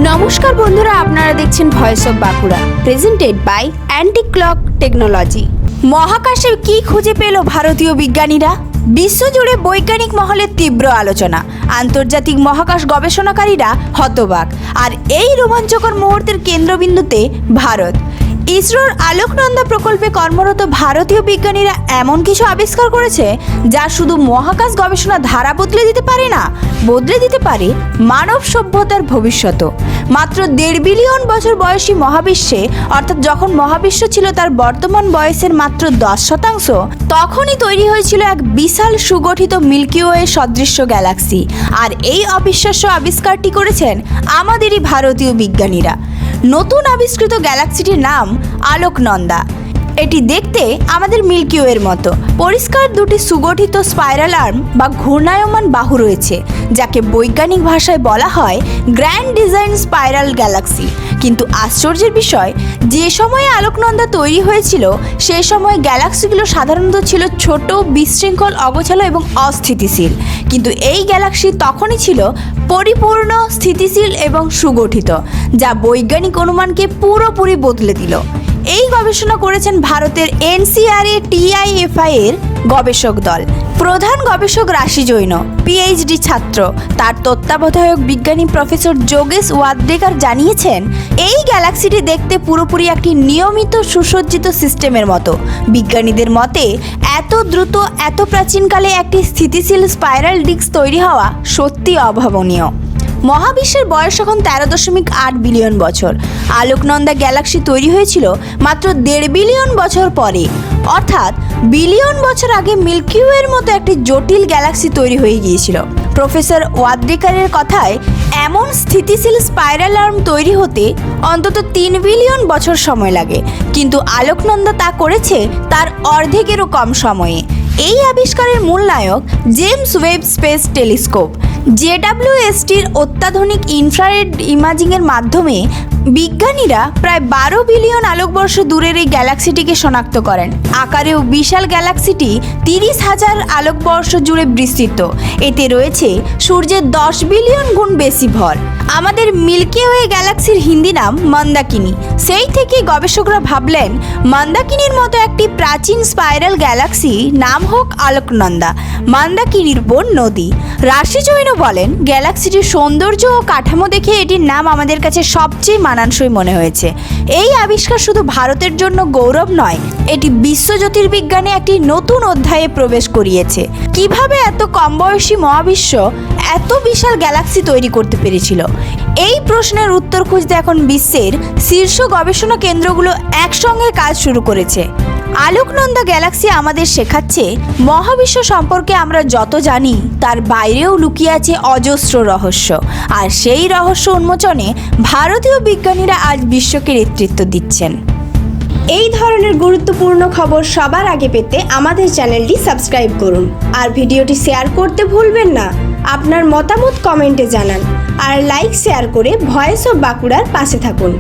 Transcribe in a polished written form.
নমস্কার বন্ধুরা, আপনারা দেখছেন voice of Bankura, presented by anti clock technology. মহাকাশে কি খুঁজে পেল ভারতীয় বিজ্ঞানীরা? বিশ্বজুড়ে বৈজ্ঞানিক মহলের তীব্র আলোচনা, আন্তর্জাতিক মহাকাশ গবেষণাকারীরা হতবাক, আর এই রোমাঞ্চকর মুহূর্তের কেন্দ্রবিন্দুতে ভারত। ইসরোর আলোকনন্দা প্রকল্পে কর্মরত ভারতীয় বিজ্ঞানীরা এমন কিছু আবিষ্কার করেছে যা শুধু মহাকাশ গবেষণা ধারা বদলে দিতে পারে না, বদলে দিতে পারে মানব সভ্যতার ভবিষ্যৎও। মাত্র 1.5 বিলিয়ন বছর বয়সী মহাবিশ্বে, অর্থাৎ যখন মহাবিশ্ব ছিল তার বর্তমান বয়সের মাত্র 10%, তখনই তৈরি হয়েছিল এক বিশাল সুগঠিত মিল্কি ওয়ে সদৃশ্য গ্যালাক্সি। আর এই অবিশ্বাস্য আবিষ্কারটি করেছেন আমাদেরই ভারতীয় বিজ্ঞানীরা। নতুন আবিষ্কৃত গ্যালাক্সিটির নাম আলোকনন্দা। এটি দেখতে আমাদের মিল্কি ওয়ের মতো। পরিষ্কার দুটি সুগঠিত স্পাইরাল আর্ম বা ঘূর্ণায়মান বাহু রয়েছে, যাকে বৈজ্ঞানিক ভাষায় বলা হয় গ্র্যান্ড ডিজাইন স্পাইরাল গ্যালাক্সি। কিন্তু আশ্চর্যের বিষয়, যে সময়ে আলোকনন্দা তৈরি হয়েছিল সেই সময় গ্যালাক্সিগুলো সাধারণত ছিল ছোট, বিশৃঙ্খল, অগোছালো এবং অস্থিতিশীল। কিন্তু এই গ্যালাক্সি তখনই ছিল পরিপূর্ণ, স্থিতিশীল এবং সুগঠিত, যা বৈজ্ঞানিক অনুমানকে পুরোপুরি বদলে দিল। এই গবেষণা করেছেন ভারতের NCRA-TIFI এর গবেষক দল। প্রধান গবেষক রাশি জৈন, PhD ছাত্র। তার তত্ত্বাবধায়ক বিজ্ঞানী প্রফেসর যোগেশ ওয়াদ্দেকার জানিয়েছেন, এই গ্যালাক্সিটি দেখতে পুরোপুরি একটি নিয়মিত সুসজ্জিত সিস্টেমের মতো। বিজ্ঞানীদের মতে এত দ্রুত, এত প্রাচীনকালে একটি স্থিতিশীল স্পাইরাল ডিস্ক তৈরি হওয়া সত্যি অভাবনীয়। মহাবিশ্বের বয়স এখন 13.8 বিলিয়ন বছর। আলোকনন্দা গ্যালাক্সি তৈরি হয়েছিল মাত্র 1.5 বিলিয়ন বছর পরে, অর্থাৎ বিলিয়ন বছর আগে মিল্কি ওয়ের মতো একটি জটিল গ্যালাক্সি তৈরি হয়ে গিয়েছিল। প্রফেসর ওয়াদ্দেকারের কথায়, এমন স্থিতিশীল স্পাইরাল আর্ম তৈরি হতে অন্তত 3 বিলিয়ন বছর সময় লাগে, কিন্তু আলোকনন্দা তা করেছে তার অর্ধেকেরও কম সময়ে। এই আবিষ্কারের মূল নায়ক জেমস ওয়েব স্পেস টেলিস্কোপ। JWSTর অত্যাধুনিক ইনফ্রারেড ইমেজিংয়ের মাধ্যমে বিজ্ঞানীরা প্রায় 12 বিলিয়ন আলোকবর্ষ দূরের এই গ্যালাক্সিটিকে শনাক্ত করেন। আকারেও বিশাল গ্যালাক্সিটি 30,000 আলোকবর্ষ জুড়ে বিস্তৃত। এতে রয়েছে সূর্যের 10 বিলিয়ন গুণ বেশি ভর। আমাদের মিল্কি ওয়ে গ্যালাক্সির হিন্দি নাম মন্দাকিনী। সেই থেকে গবেষকরা ভাবলেন মন্দাকিনীর মতো একটি প্রাচীন স্পাইরাল গ্যালাক্সি নাম হোক আলোকনন্দা, মন্দাকিনীর বোন নদী। রাশি জৈন বলেন, গ্যালাক্সিটির সৌন্দর্য ও কাঠামো দেখে এটির নাম আমাদের কাছে সবচেয়ে মানানসই মনে হয়েছে। এই আবিষ্কার শুধু ভারতের জন্য গৌরব নয়, এটি বিশ্ব জ্যোতির্বিজ্ঞানে একটি নতুন অধ্যায়ে প্রবেশ করিয়েছে। কিভাবে এত কম বয়সী মহাবিশ্ব এত বিশাল গ্যালাক্সি তৈরি করতে পেরেছিল? এই প্রশ্নের উত্তর খুঁজতে এখন বিশ্বের শীর্ষ গবেষণা কেন্দ্রগুলো একসঙ্গে কাজ শুরু করেছে। আলোকনন্দা গ্যালাক্সি আমাদের শেখাচ্ছে, মহাবিশ্ব সম্পর্কে আমরা যত জানি তার বাইরেও লুকিয়ে আছে অজস্র রহস্য। আর সেই রহস্য উন্মোচনে ভারতীয় বিজ্ঞানীরা আজ বিশ্বকে নেতৃত্ব দিচ্ছেন। এই ধরনের গুরুত্বপূর্ণ খবর সবার আগে পেতে আমাদের চ্যানেলটি সাবস্ক্রাইব করুন, আর ভিডিওটি শেয়ার করতে ভুলবেন না। আপনার মতামত কমেন্টে জানান, আর লাইক শেয়ার করে ভয়েস অফ বাঁকুড়ার পাশে থাকুন।